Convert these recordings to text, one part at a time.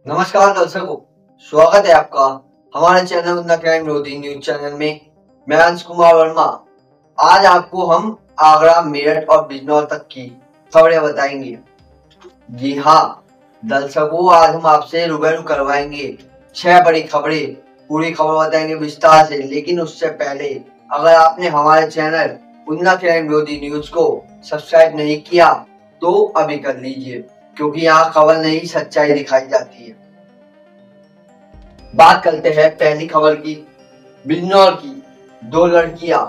नमस्कार दर्शकों, स्वागत है आपका हमारे चैनल उन्ना क्राइम विरोधी न्यूज चैनल में। मैं अंश कुमार वर्मा। आज आपको हम आगरा, मेरठ और बिजनौर तक की खबरें बताएंगे। जी हाँ दर्शकों, आज हम आपसे रूबरू करवाएंगे 6 बड़ी खबरें। पूरी खबर बताएंगे विस्तार से, लेकिन उससे पहले अगर आपने हमारे चैनल उन्ना क्राइम विरोधी न्यूज को सब्सक्राइब नहीं किया तो अभी कर लीजिए, क्योंकि यहाँ खबर नहीं सच्चाई दिखाई जाती है। बात करते हैं पहली खबर की। बिजनौर की 2 लड़कियां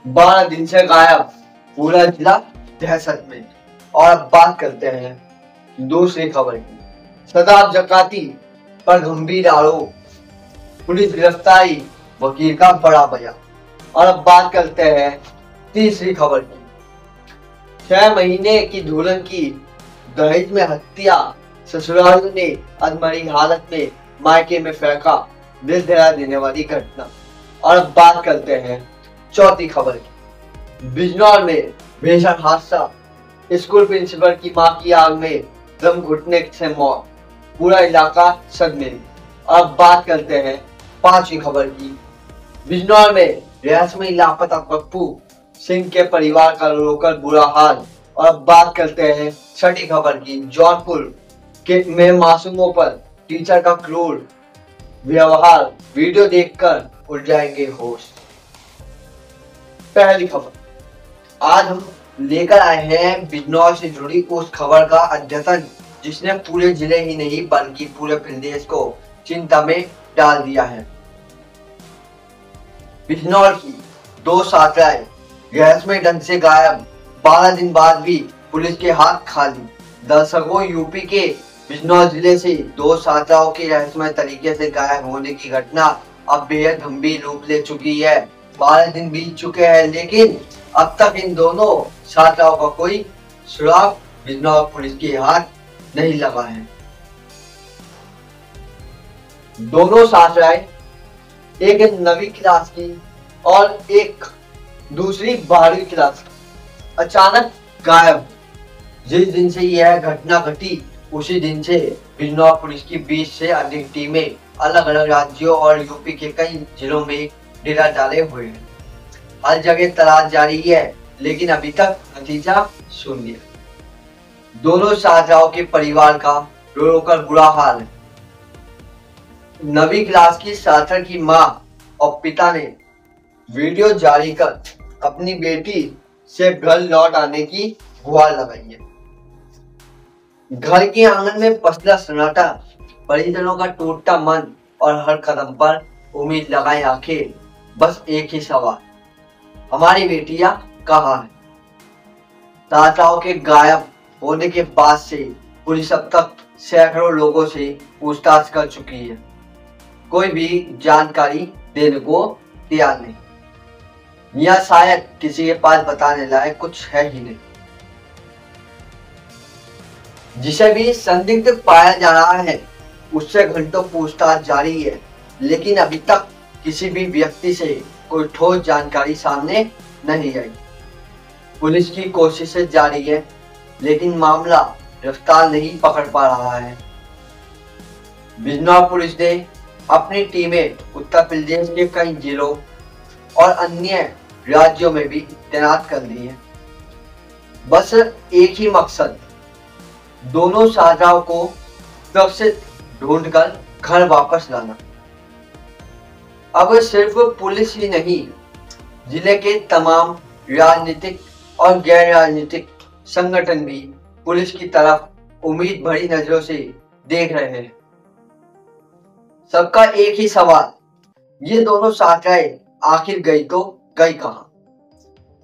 12 दिन से गायब, पूरा जिला दहशत में। और अब बात करते हैं दूसरी खबर की। शदाब जकाती पर गंभीर आरोप, पुलिस गिरफ्तारी, वकील का बड़ा बयान। और अब बात करते हैं तीसरी खबर की। 6 महीने की दुल्हन की दहेज में हत्या, ससुराल ने अधमरी हालत में मायके में फेंका, दिल दहला देने वाली घटना। और अब बात करते हैं चौथी खबर की। बिजनौर में भीषण हादसा, स्कूल प्रिंसिपल की मां की आग में दम घुटने से मौत, पूरा इलाका सदमे में। अब बात करते हैं पांचवी खबर की। बिजनौर में रहस्यमय लापता पप्पू सिंह के परिवार का रोकर बुरा हाल। और अब बात करते हैं छठी खबर की। जौनपुर के में मासूमों पर टीचर का क्रूर व्यवहार, वीडियो देखकर उड़ जाएंगे होश। पहली खबर, आज हम लेकर आए हैं बिजनौर से जुड़ी उस खबर का अद्यतन जिसने पूरे जिले ही नहीं बल्कि पूरे प्रदेश को चिंता में डाल दिया है। बिजनौर की 2 छात्राएं रहस्यमय ढंग से गायब, 12 दिन बाद भी पुलिस के हाथ खाली। दर्शकों, यूपी के बिजनौर जिले से 2 छात्राओं के रहस्यमय तरीके से गायब होने की घटना अब बेहद गंभीर रूप ले चुकी है। 12 दिन बीत चुके हैं, लेकिन अब तक इन दोनों छात्राओं का कोई सुराग बिजनौर पुलिस के हाथ नहीं लगा है। दोनों छात्राएं, एक 9वीं क्लास की और एक दूसरी 12वीं क्लास की, अचानक गायब। जिस दिन से यह घटना घटी उसी दिन से बिजनौर पुलिस की 20 से अधिक टीमें अलग अलग राज्यों और यूपी के कई जिलों में डेरा डाले हुए हैं। हर जगह तलाश जारी है, लेकिन अभी तक नतीजा शून्य। दोनों छात्राओं के परिवार का रो रो कर बुरा हाल है। 9वीं क्लास की छात्रा की मां और पिता ने वीडियो जारी कर अपनी बेटी से घर लौट आने की गुहार लगाई है। घर के आंगन में पसला सन्नाटा, परिजनों का टूटता मन और हर कदम पर उम्मीद लगाए आंखें। बस एक ही सवाल, हमारी बेटियां कहाँ हैं? छात्राओं के गायब होने के बाद से पुलिस अब तक सैकड़ों लोगों से पूछताछ कर चुकी है। कोई भी जानकारी देने को तैयार नहीं, या शायद किसी के पास बताने लायक कुछ है ही नहीं। जिसे भी संदिग्ध पाया जा रहा है उससे घंटों पूछताछ जारी है, लेकिन अभी तक किसी भी व्यक्ति से कोई ठोस जानकारी सामने नहीं आई। पुलिस की कोशिशें जारी है, लेकिन मामला रफ्तार नहीं पकड़ पा रहा है। बिजनौर पुलिस ने अपनी टीमें उत्तर प्रदेश के कई जिलों और अन्य राज्यों में भी तैनात कर दी है। बस एक ही मकसद, दोनों छात्राओं को सुरक्षित ढूंढकर घर वापस लाना। अब सिर्फ पुलिस ही नहीं, जिले के तमाम राजनीतिक और गैर राजनीतिक संगठन भी पुलिस की तरफ उम्मीद भरी नजरों से देख रहे हैं। सबका एक ही सवाल, ये दोनों छात्राएं आखिर गई तो गई कहां?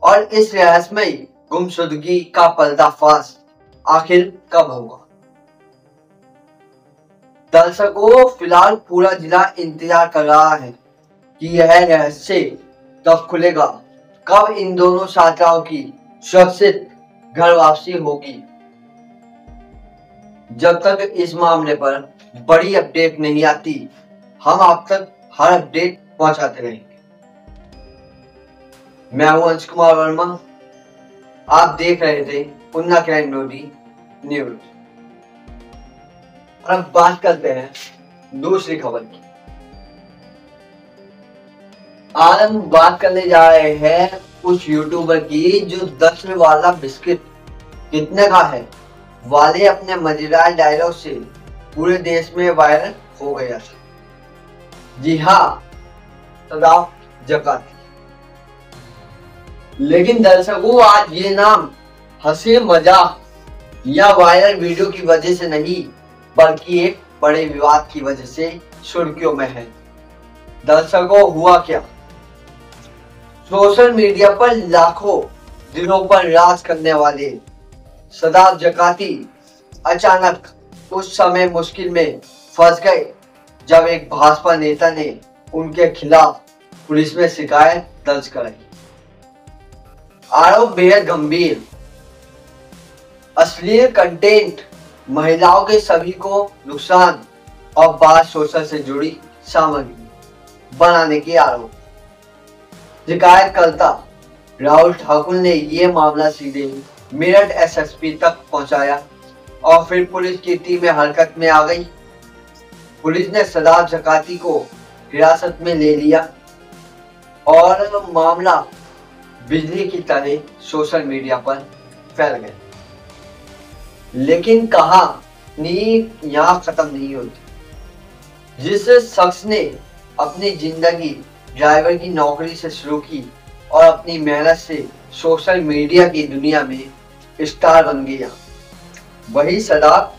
और इस रहस्यमय गुमशुदगी का पर्दाफाश आखिर कब होगा? दर्शकों, फिलहाल पूरा जिला इंतजार कर रहा है कि यह रहस्य कब खुलेगा, कब इन दोनों छात्राओं की सुरक्षित घर वापसी होगी। जब तक इस मामले पर बड़ी अपडेट नहीं आती, हम आप तक हर अपडेट पहुंचाते रहेंगे। मैं हूं अंश कुमार वर्मा, आप देख रहे थे उन्ना क्राइम विरोधी न्यूज। अब बात करते हैं दूसरी खबर की। आज हम बात करने जा रहे हैं उस यूट्यूबर की जो 10 रुपए वाला बिस्किट कितने का है वाले अपने मजेदार डायलॉग से पूरे देश में वायरल हो गया था। जी हाँ, सदाब जकाती। लेकिन दर्शकों, आज ये नाम हंसी मजाक या वायरल वीडियो की वजह से नहीं बल्कि एक बड़े विवाद की वजह से सुर्खियों में है। दर्शकों, हुआ क्या? सोशल मीडिया पर लाखों दिनों पर राज करने वाले सदाब जकाती अचानक उस समय मुश्किल में फंस गए जब एक भाजपा नेता ने उनके खिलाफ पुलिस में शिकायत दर्ज कराई। आरोप बेहद गंभीर, अश्लील कंटेंट, महिलाओं के सभी को नुकसान और बात सोशल से जुड़ी सामग्री बनाने के आरोप। शिकायतकर्ता राहुल ठाकुर ने यह मामला सीधे मेरठ एसएसपी तक पहुंचाया और फिर पुलिस की टीम हरकत में आ गई। पुलिस ने सदाब जकाती को हिरासत में ले लिया और मामला बिजली की तरह सोशल मीडिया पर फैल गया। लेकिन कहानी यहाँ खत्म नहीं होती। जिस शख्स ने अपनी जिंदगी ड्राइवर की नौकरी से शुरू की और अपनी मेहनत से सोशल मीडिया की दुनिया में स्टार बन गया, वही सदाब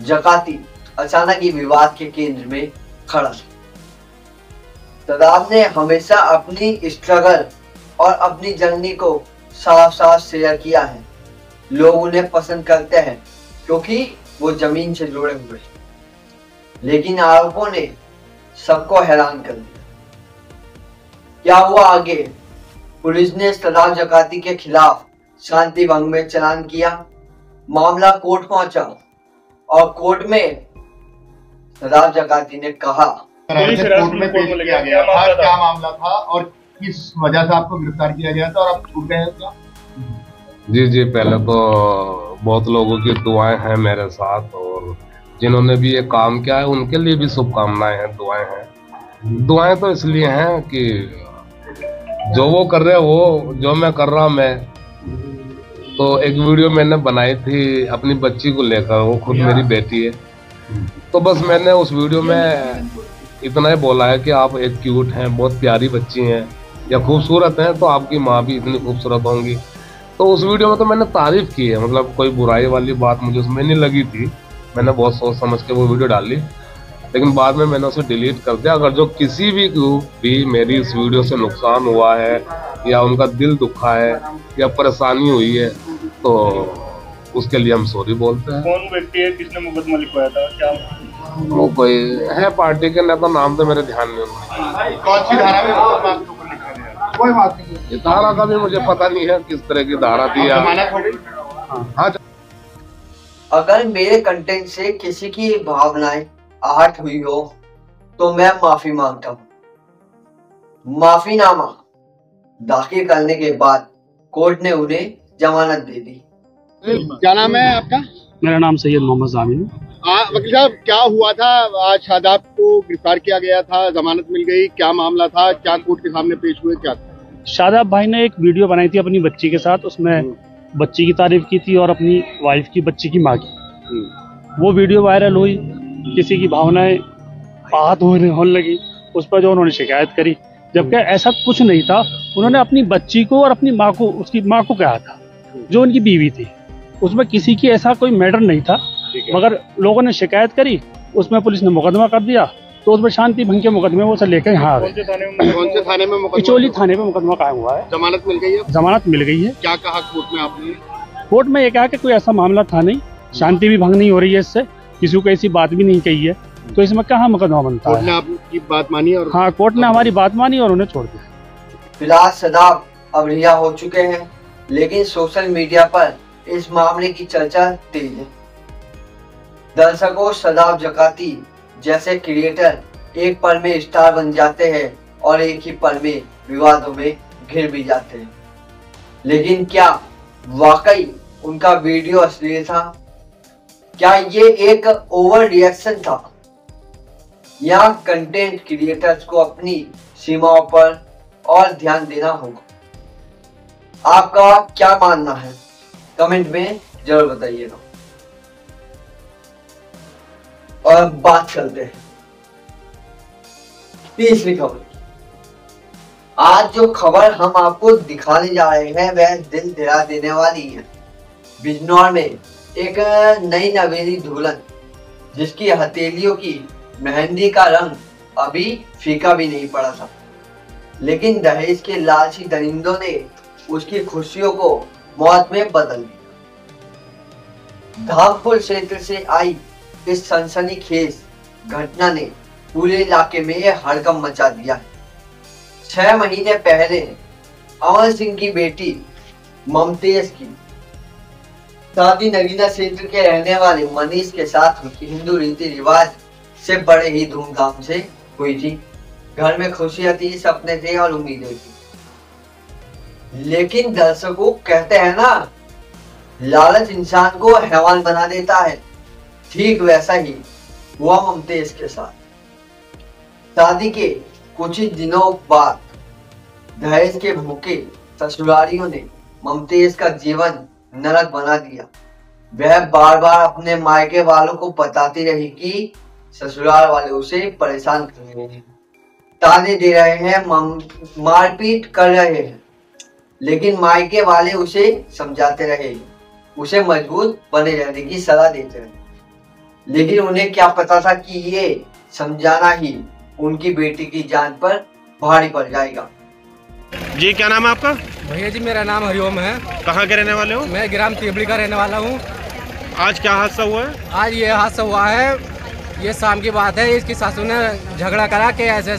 जकाती अचानक ही विवाद के केंद्र में खड़ा। सदाब ने हमेशा अपनी स्ट्रगल और अपनी जर्नी को साफ साफ शेयर किया है। लोग उन्हें पसंद करते हैं क्योंकि वो जमीन से जुड़े हुए हैं। लेकिन आरोपों ने सबको हैरान कर दिया। क्या हुआ आगे? पुलिस ने सदाब जकाती के खिलाफ शांति भंग में चालान किया। मामला कोर्ट पहुंचा और कोर्ट में सदाब जकाती ने कहा, कोर्ट में पेश किया गया था, क्या मामला था और किस वजह से आपको गिरफ्तार किया गया था और आप छूट गए क्या? जी, पहले तो बहुत लोगों की दुआएं हैं मेरे साथ और जिन्होंने भी ये काम किया है उनके लिए भी शुभकामनाएं हैं, दुआएं हैं। दुआएं तो इसलिए हैं कि जो वो कर रहे हैं वो जो मैं कर रहा हूं मैं। तो एक वीडियो मैंने बनाई थी अपनी बच्ची को लेकर, वो खुद मेरी बेटी है। तो बस मैंने उस वीडियो में इतना ही बोला है कि आप एक क्यूट हैं, बहुत प्यारी बच्ची हैं या खूबसूरत हैं, तो आपकी माँ भी इतनी खूबसूरत होंगी। तो उस वीडियो में तो मैंने तारीफ की है, मतलब कोई बुराई वाली बात मुझे उसमें नहीं लगी थी। मैंने बहुत सोच समझ के वो वीडियो डाली, लेकिन बाद में मैंने उसे डिलीट कर दिया। अगर जो किसी को भी मेरी इस वीडियो से नुकसान हुआ है या उनका दिल दुखा है या परेशानी हुई है तो उसके लिए हम सॉरी बोलते हैं। कौन व्यक्ति है, किसने मुकदमा लिखवाया था, क्या वो कोई है पार्टी के नेता, नाम तो मेरे ध्यान में नहीं। कौन सी धारा में मुकदमा आपके ऊपर लिखा गया? कोई बात नहीं, धारा का भी मुझे पता नहीं है किस तरह की धारा थी। जमानत हो गई? हाँ। अगर मेरे कंटेंट से किसी की भावनाएं आहत हुई हो तो मैं माफी मांगता हूँ। माफीनामा दाखिल करने के बाद कोर्ट ने उन्हें जमानत दे दी। क्या नाम है आपका? मेरा नाम सैयद मोहम्मद जामिन। वकील साहब, क्या हुआ था आज? शादाब को गिरफ्तार किया गया था, जमानत मिल गई, क्या मामला था, क्या कोर्ट के सामने पेश हुए, क्या था? शादाब भाई ने एक वीडियो बनाई थी अपनी बच्ची के साथ, उसमें बच्ची की तारीफ की थी और अपनी वाइफ की, बच्ची की माँ की। वो वीडियो वायरल हुई, किसी की भावनाएं आहत होने लगी, उस पर जो उन्होंने शिकायत करी, जबकि ऐसा कुछ नहीं था। उन्होंने अपनी बच्ची को और अपनी माँ को, उसकी माँ को कहा था जो उनकी बीवी थी, उसमें किसी की ऐसा कोई मैटर नहीं था। मगर लोगों ने शिकायत करी, उसमें पुलिस ने मुकदमा कर दिया, तो उसमें शांति भंग के मुकदमे वो से लेकर यहाँ आ गए। कौन से थाने में? इचोली थाने पे मुकदमा कायम हुआ है। जमानत मिल गई है? जमानत मिल गई है। क्या कहा कोर्ट में आपने? कोर्ट में ये कहा कि कोई ऐसा मामला था नहीं, शांति भी भंग नहीं हो रही है इससे, किसी को ऐसी बात भी नहीं कही है, तो इसमें कहाँ मुकदमा बनता है। कोर्ट ने आपकी बात मानी? और हाँ, कोर्ट ने हमारी बात मानी और उन्हें छोड़ दिया। फिलहाल सदाब अब रिहा हो चुके हैं, लेकिन सोशल मीडिया पर इस मामले की चर्चा तेज है। दर्शकों, सदाब जकाती जैसे क्रिएटर एक पल में स्टार बन जाते हैं और एक ही पल में विवादों में घिर भी जाते हैं। लेकिन क्या वाकई उनका वीडियो अश्लील था? क्या ये एक ओवर रिएक्शन था या कंटेंट क्रिएटर्स को अपनी सीमाओं पर और ध्यान देना होगा? आपका क्या मानना है कमेंट में जरूर बताइएगा। और बात करते हैं तीसरी खबर। आज जो खबर हम आपको दिखाने जा रहे हैं वह दिल दहला देने वाली है। बिजनौर में एक नई नवेली दुल्हन जिसकी हथेलियों की मेहंदी का रंग अभी फीका भी नहीं पड़ा था, लेकिन दहेज के लालची दरिंदों ने उसकी खुशियों को मौत में बदल दिया। धामपुर क्षेत्र से आई इस सनसनीखेज घटना ने पूरे इलाके में हड़कंप मचा दिया है। 6 महीने पहले अमर सिंह की बेटी ममतेज की शादी नगीना क्षेत्र के रहने वाले मनीष के साथ हिंदू रीति रिवाज से बड़े ही धूमधाम से हुई थी। घर में खुशियां थी, सपने थे और उम्मीदें थी। लेकिन दर्शकों कहते हैं ना, लालच इंसान को हैवान बना देता है। ठीक वैसा ही हुआ ममतेज के साथ। शादी के कुछ ही दिनों बाद दहेज के भूखे ससुरालियों ने ममतेज का जीवन नरक बना दिया। वह बार बार अपने मायके वालों को बताती रही कि ससुराल वाले उसे परेशान कर रहे हैं, ताने दे रहे हैं, मारपीट कर रहे हैं, लेकिन मायके वाले उसे समझाते रहे, उसे मजबूत बने रहने की सलाह देते रहे। लेकिन उन्हें क्या पता था कि ये समझाना ही उनकी बेटी की जान पर भारी पड़ जाएगा। जी क्या नाम है आपका? भैया जी मेरा नाम हरिओम है। कहाँ के रहने वाले हो? मैं ग्राम तिबड़ी का रहने वाला हूँ। आज क्या हादसा हुआ है? आज ये हादसा हुआ है, ये शाम की बात है। इसकी सासू ने झगड़ा करा के ऐसे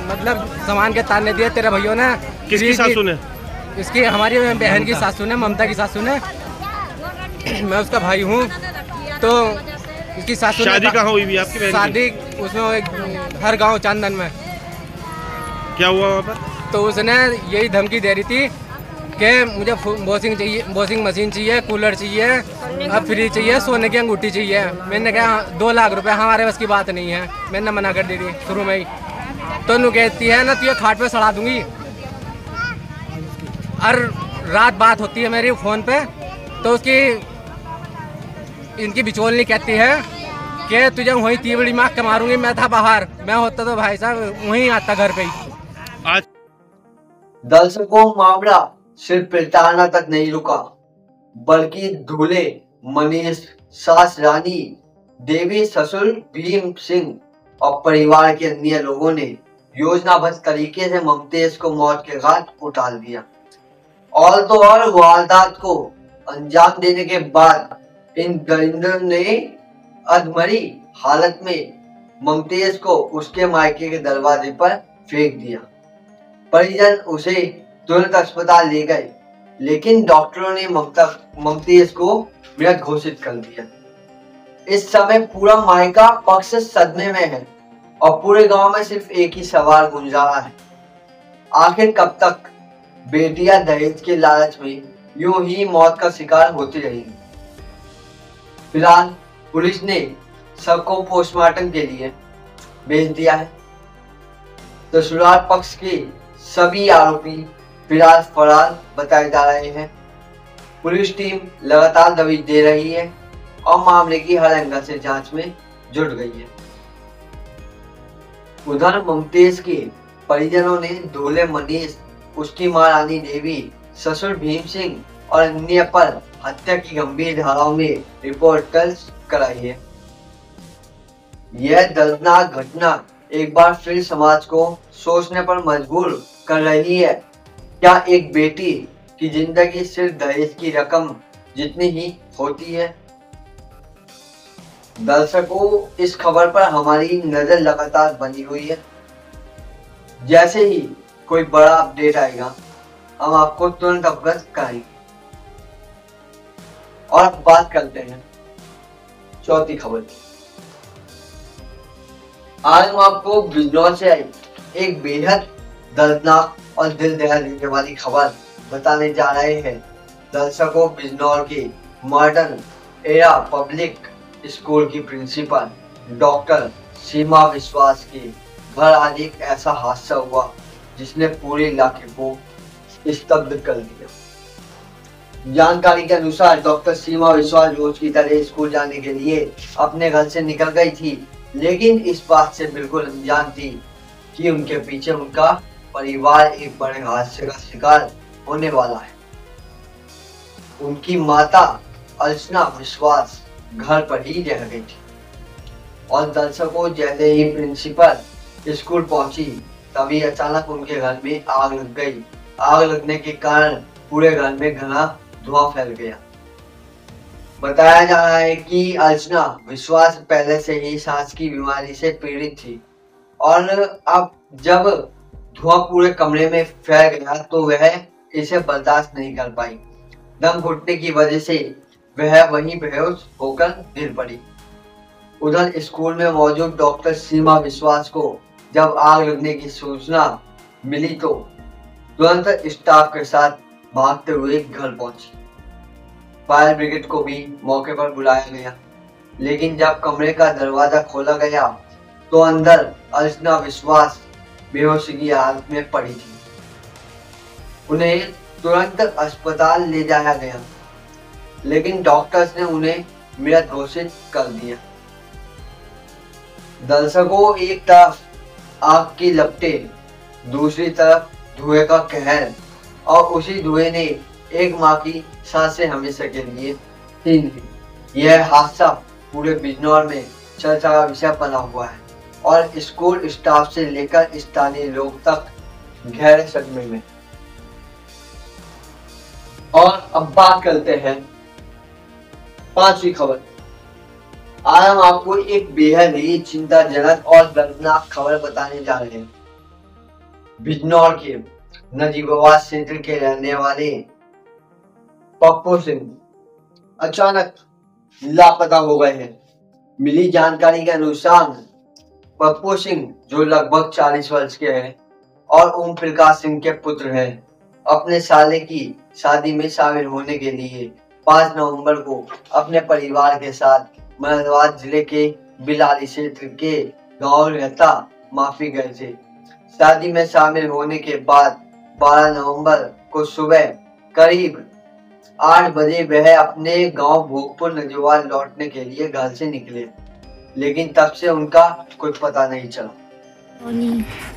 मतलब सामान के ताने दिए तेरे भैया ने। किसकी सासू ने? इसकी हमारी बहन की सासू ने, ममता की सासू ने। मैं उसका भाई हूँ। तो इसकी सासू ने शादी कहाँ हुई भी आपकी बहन की? शादी उसमें हर गाँव चांदन में। क्या हुआ वहाँ पर? तो उसने यही धमकी दे रही थी कि मुझे वॉशिंग चाहिए, वॉशिंग मशीन चाहिए, कूलर चाहिए, अब फ्रिज चाहिए, सोने की अंगूठी चाहिए। मैंने कहा 2 लाख रुपए हमारे बस की बात नहीं है। मैंने मना कर दी थी शुरू में ही। तो नु कहती है ना तुझे खाट पे सड़ा दूंगी। और रात बात होती है मेरी फ़ोन पे, तो उसकी इनकी बिचौलनी कहती है कि तुझे वहीं तीवड़ी मार के मारूंगी। मैं था बाहर, मैं होता तो भाई साहब वहीं आता घर पे ही। आज दर्शकों मामला सिर्फ प्रताड़ना तक नहीं रुका, बल्कि दूल्हे मनीष, सास रानी देवी, ससुर भीम सिंह और परिवार के अन्य लोगों ने योजनाबद्ध तरीके से ममतेज को मौत के घाट उतार दिया। और तो और वारदात को अंजाम देने के बाद इन दरिंदों ने अधमरी हालत में ममतेज को उसके मायके के दरवाजे पर फेंक दिया। परिजन उसे तुरंत अस्पताल ले गए, लेकिन डॉक्टरों ने ममतेज को मृत घोषित कर दिया। इस समय पूरा मायका पक्ष सदमे में है और पूरे गांव में सिर्फ एक ही सवाल गूंज रहा है, आखिर कब तक बेटियां दहेज के लालच में यूं ही मौत का शिकार होती रहेंगी। फिलहाल पुलिस ने सबको पोस्टमार्टम के लिए भेज दिया है। ससुराल पक्ष के सभी आरोपी फिलहाल फरार बताए जा रहे हैं। पुलिस टीम लगातार दबिश दे रही है और मामले की हर एंगल से जांच में जुट गई है। उधर ममतेज के परिजनों ने दूल्हे मनीष, उसकी मां रानी देवी, ससुर भीम सिंह और अन्य पर हत्या की गंभीर धाराओं में रिपोर्ट दर्ज कराई है। यह दर्दनाक घटना एक बार फिर समाज को सोचने पर मजबूर कर रही है। क्या एक बेटी की जिंदगी सिर्फ दहेज की रकम जितनी ही होती है? दर्शकों, इस खबर पर हमारी नजर लगातार बनी हुई है। जैसे ही कोई बड़ा अपडेट आएगा हम आपको तुरंत अवगत कराएंगे। और बात करते हैं चौथी खबर की। आज हम आपको बिजनौर से आई एक बेहद दर्दनाक और दिल दहला देने वाली खबर बताने जा रहे हैं। दर्शकों, बिजनौर के मॉडर्न एरा पब्लिक स्कूल की प्रिंसिपल डॉक्टर सीमा विश्वास के घर आज एक ऐसा हादसा हुआ जिसने पूरे इलाके को स्तब्ध कर दिया। जानकारी के अनुसार डॉक्टर सीमा विश्वास रोज की तरह स्कूल जाने के लिए अपने घर से निकल गई थी, लेकिन इस बात से बिल्कुल अनजान थी कि उनके पीछे उनका परिवार एक बड़े हादसे का शिकार होने वाला है। उनकी माता अर्चना विश्वास घर पर ही रह गई थी और दर्शकों जैसे ही प्रिंसिपल स्कूल पहुंची तभी अचानक उनके घर में आग लग गई। आग लगने के कारण पूरे घर में घना धुआं फैल गया। बताया जा रहा है कि अर्चना विश्वास पहले से ही सांस की बीमारी से पीड़ित थी और अब जब धुआं पूरे कमरे में फैल गया तो वह इसे बर्दाश्त नहीं कर पाई। दम घुटने की वजह से वह वहीं बेहोश होकर गिर पड़ी। उधर स्कूल में मौजूद डॉक्टर सीमा विश्वास को जब आग लगने की सूचना मिली तो तुरंत स्टाफ के साथ भागते हुए घर पहुंची। फायर ब्रिगेड को भी मौके पर बुलाया गया, लेकिन जब कमरे का दरवाजा खोला गया तो अंदर अर्चना विश्वास बेहोशी की हालत में पड़ी थी। उन्हें तुरंत अस्पताल ले जाया गया, लेकिन डॉक्टर्स ने उन्हें मृत घोषित कर दिया। दर्शकों, एक तरफ आग की लपटें, दूसरी तरफ धुएं का कहर और उसी धुएं ने एक मां की सांसें हमेशा के लिए छीन ली। यह हादसा पूरे बिजनौर में चर्चा का विषय बना हुआ है और स्कूल स्टाफ से लेकर स्थानीय लोग तक गहरे सदमे में। और अब बात करते हैं पांचवी खबर। आज हम आपको एक बेहद ही चिंताजनक और दर्दनाक खबर बताने जा रहे हैं। बिजनौर के नजीबाबाद क्षेत्र के रहने वाले पप्पू सिंह अचानक लापता हो गए हैं। मिली जानकारी के अनुसार पप्पू सिंह, जो लगभग 40 वर्ष के हैं और ओम प्रकाश सिंह के पुत्र हैं, अपने साले की शादी में शामिल होने के लिए 5 नवंबर को अपने परिवार के साथ मुरादाबाद जिले के बिलाली क्षेत्र के गांव रहता माफी गए थे। शादी में शामिल होने के बाद 12 नवंबर को सुबह करीब 8 बजे वह अपने गांव भोगपुर नजीबाबाद लौटने के लिए घर से निकले, लेकिन तब से उनका कोई पता नहीं चला।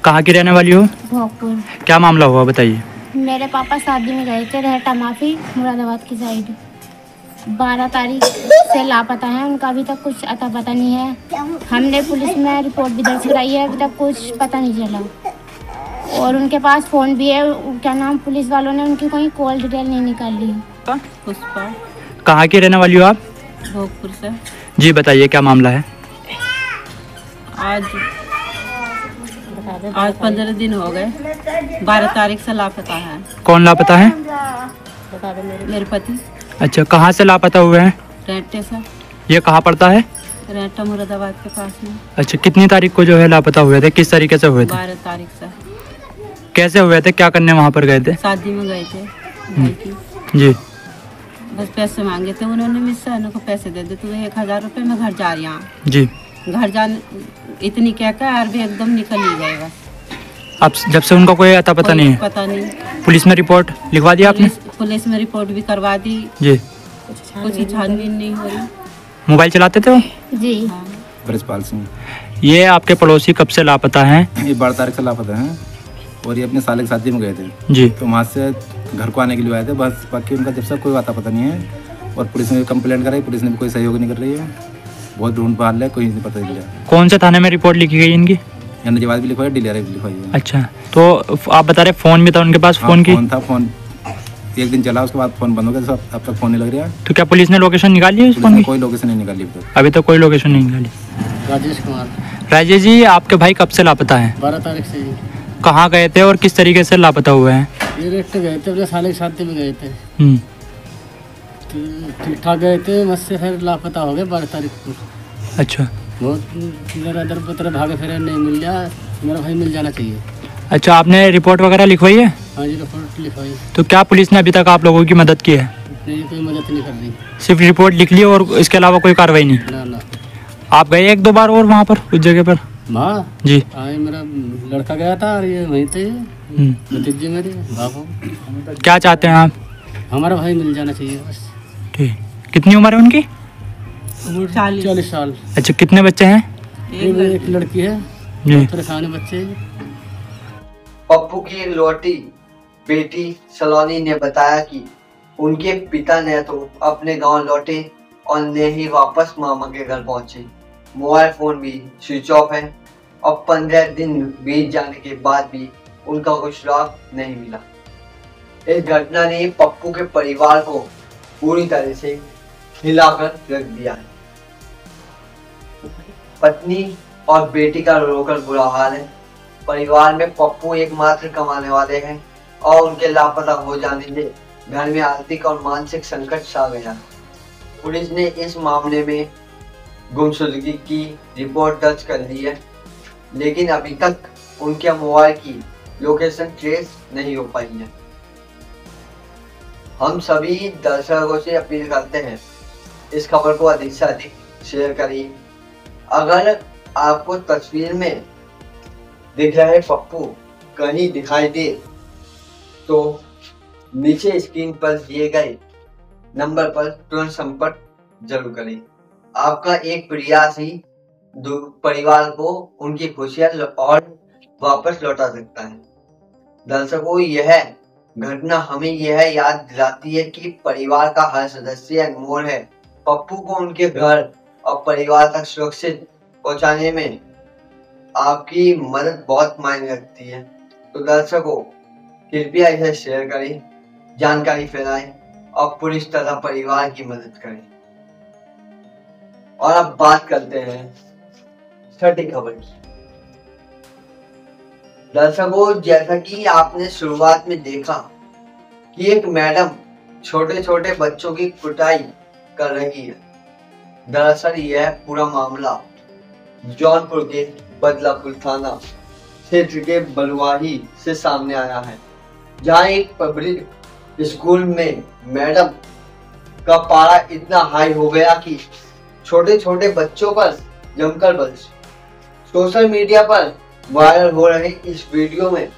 कहाँ की रहने वाली हो? भोगपुर। क्या मामला हुआ बताइए। मेरे पापा शादी में गए थे रहटा माफी मुरादाबाद की साइड। 12 तारीख से लापता है, उनका अभी तक कुछ अता पता नहीं है। हमने पुलिस में रिपोर्ट भी दर्ज कराई है, अभी तक कुछ पता नहीं चला। और उनके पास फोन भी है, क्या नाम, पुलिस वालों ने उनकी कोई कॉल डिटेल नहीं निकाली। पुष्पा। कहाँ की रहने वाली हो आप? भोगपुर से। जी बताइए क्या मामला है। आज 15 दिन हो गए, 12 तारीख से लापता है। कौन लापता है? मेरे पति। अच्छा, कहाँ से लापता हुए हैं? रहटे से। ये कहाँ पड़ता है? रहटा मुरादाबाद के पास में। अच्छा, कितनी तारीख को जो है लापता हुए थे? किस तरीके से हुए थे? 12 तारीख से। कैसे हुए थे? क्या करने वहाँ पर गए थे? शादी में गए थे भाई की। जी। बस पैसे मांगे थे उन्होंने मुझसे, उनको पैसे दे दे, तो 1000 रुपये में घर जा रही हूँ। जी। घर जाने इतनी क्या और भी एकदम निकल ही गए बस। अब जब से उनका कोई अता पता नहीं है? पता नहीं। पुलिस में रिपोर्ट लिखवा दी आपने? पुलिस में रिपोर्ट भी करवा दी जी। कुछ छानबीन नहीं हो रही। मोबाइल चलाते थे वो? जी। ब्रजपाल सिंह। ये आपके पड़ोसी कब से लापता हैं? ये 12 तारीख से लापता हैं और ये अपने साले की शादी में गए थे। जी। तो वहाँ से घर को आने के लिए आए थे, बस बाकी उनका जब से कोई आता पता नहीं है। और पुलिस ने भी कंप्लेंट कराई, पुलिस ने भी कोई सहयोग नहीं कर रही है। बहुत ढूंढ पहाड़ है, कोई नहीं पता चला। कौन से थाने में रिपोर्ट लिखी गई इनकी? नजीबाबाद भी लिखवाई, डिलिया भी लिखवाई है। अच्छा, तो आप बता रहे फोन भी था उनके पास? फोन की फोन था, फोन एक दिन चला, उसके बाद फोन बंद हो गया, अब तक फोन नहीं लग रहा। तो क्या पुलिस ने लोकेशन निकाली है उस फोन की? कोई लोकेशन नहीं निकाली अभी तक कोई लोकेशन नहीं निकाली। राजेश कुमार। राजेश जी, आपके भाई कब से लापता है? 12 तारीख से। कहाँ गए थे और किस तरीके से लापता हुए हैं? ये रेट गए थे, अपने साले की शादी में गए थे। ठीक ठाक गए थे, मुझसे फिर लापता हो गए 12 तारीख को। अच्छा। बहुत इधर उधर भागे फिर नहीं मिल गया, मेरा भाई मिल जाना चाहिए। अच्छा, आपने रिपोर्ट वगैरह लिखवाई है? हाँ जी, रिपोर्ट लिखवाई। तो क्या पुलिस ने अभी तक आप लोगों की मदद की है? नहीं, कोई मदद नहीं कर रही। सिर्फ रिपोर्ट लिख ली और इसके अलावा कोई कार्रवाई नहीं? ना ना। आप गए एक दो बार और वहाँ पर उस जगह पर? वहाँ जी आए, मेरा लड़का गया था और ये वहीं थे भतीजे मेरे बाबू। क्या चाहते हैं आप? हमारा भाई मिल जाना चाहिए बस। ठीक, कितनी उम्र है उनकी? 40 साल। अच्छा, कितने बच्चे हैं? एक लड़की है, जी। परेशान बच्चे। पप्पू की लौटी बेटी सलोनी ने बताया कि उनके पिता ने तो अपने गांव लौटे और ने ही वापस मामा के घर पहुंचे। मोबाइल फोन भी स्विच ऑफ है और 15 दिन बीत जाने के बाद भी उनका कुछ सुराग नहीं मिला। इस घटना ने पप्पू के परिवार को पूरी तरह से हिलाकर रख दिया है। पत्नी और बेटी का रोकर बुरा हाल है। परिवार में पप्पू एकमात्र कमाने वाले हैं और उनके लापता हो जाने से घर में आर्थिक और मानसिक संकट छा गया। पुलिस ने इस मामले में गुमशुदगी की रिपोर्ट दर्ज कर ली है, लेकिन अभी तक उनके मोबाइल की लोकेशन ट्रेस नहीं हो पाई है। हम सभी दर्शकों से अपील करते हैं, इस खबर को अधिक से अधिक शेयर करिए। अगर आपको तस्वीर में दिख रहे पप्पू कहीं दिखाई दे तो नीचे स्क्रीन पर दिए गए नंबर पर तुरंत संपर्क जरूर करें। आपका एक प्रयास ही परिवार को उनकी खुशियां और वापस लौटा सकता है। दर्शकों, यह घटना हमें यह याद दिलाती है कि परिवार का हर सदस्य अनमोल है। पप्पू को उनके घर और परिवार तक सुरक्षित पहुंचाने में आपकी मदद बहुत मायने रखती है। तो दर्शकों, कृपया इसे शेयर करें, जानकारी फैलाएं और पुलिस तथा परिवार की मदद करें। और अब बात करते हैं छठी खबर की। दर्शकों, जैसा कि आपने शुरुआत में देखा कि एक मैडम छोटे छोटे बच्चों की कुटाई कर रही है। दरअसल यह पूरा मामला जौनपुर के बदलापुर थाना क्षेत्र के बलुआही से सामने आया है, जहां एक पब्लिक स्कूल में मैडम का पारा इतना हाई हो गया कि छोटे छोटे बच्चों पर जमकर बरस। सोशल मीडिया पर वायरल हो रहे इस वीडियो में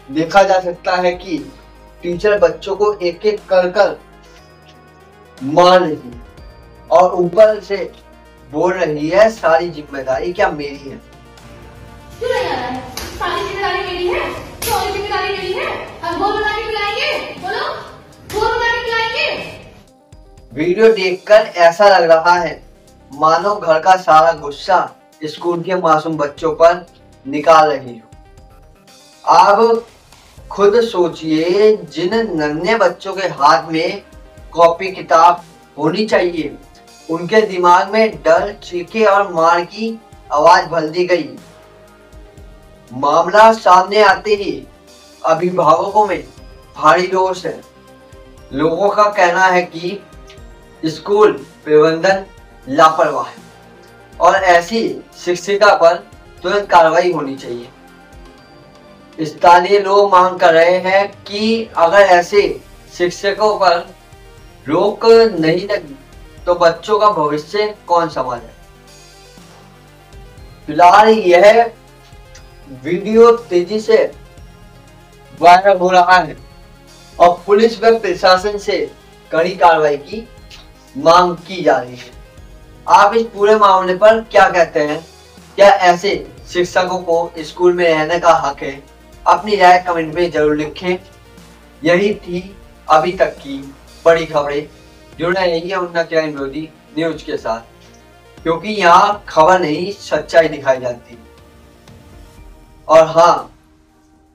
देखा जा सकता है कि टीचर बच्चों को एक एक कर मार रही है और ऊपर से बोल रही है, सारी जिम्मेदारी क्या मेरी है। सारी जिम्मेदारी मेरी है, सारी जिम्मेदारी मेरी है। अब बोल बना के खिलाएंगे, बोलो बोल बना के खिलाएंगे। वीडियो देखकर ऐसा लग रहा है मानो घर का सारा गुस्सा स्कूल के मासूम बच्चों पर निकाल रही हो। आप खुद सोचिए, जिन नन्हे बच्चों के हाथ में कॉपी किताब होनी चाहिए, उनके दिमाग में डर, चीखे और मार की आवाज भर दी गई। मामला सामने आते ही अभिभावकों में भारी रोष है। लोगों का कहना है कि स्कूल प्रबंधन लापरवाह है और ऐसी शिक्षिका पर तुरंत कार्रवाई होनी चाहिए। स्थानीय लोग मांग कर रहे हैं कि अगर ऐसे शिक्षकों पर रोक नहीं लगी तो बच्चों का भविष्य कौन संभाले। फिलहाल यह वीडियो तेजी से वायरल हो रहा है और पुलिस व प्रशासन से कड़ी कार्रवाई की मांग की जा रही है। आप इस पूरे मामले पर क्या कहते हैं? क्या ऐसे शिक्षकों को स्कूल में रहने का हक है? अपनी राय कमेंट में जरूर लिखें। यही थी अभी तक की बड़ी खबरें। जुड़े रहिए उन्नत क्राइम विरोधी न्यूज के साथ, क्योंकि यहाँ खबर नहीं सच्चाई दिखाई जाती। और हाँ,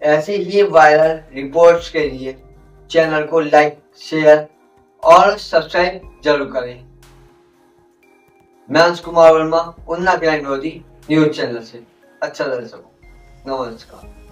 ऐसे ही वायरल रिपोर्ट्स के लिए चैनल को लाइक, शेयर और सब्सक्राइब जरूर करें। मैं अंश कुमार वर्मा, उन्नत क्राइम विरोधी न्यूज चैनल से। अच्छा दर्शकों, नमस्कार।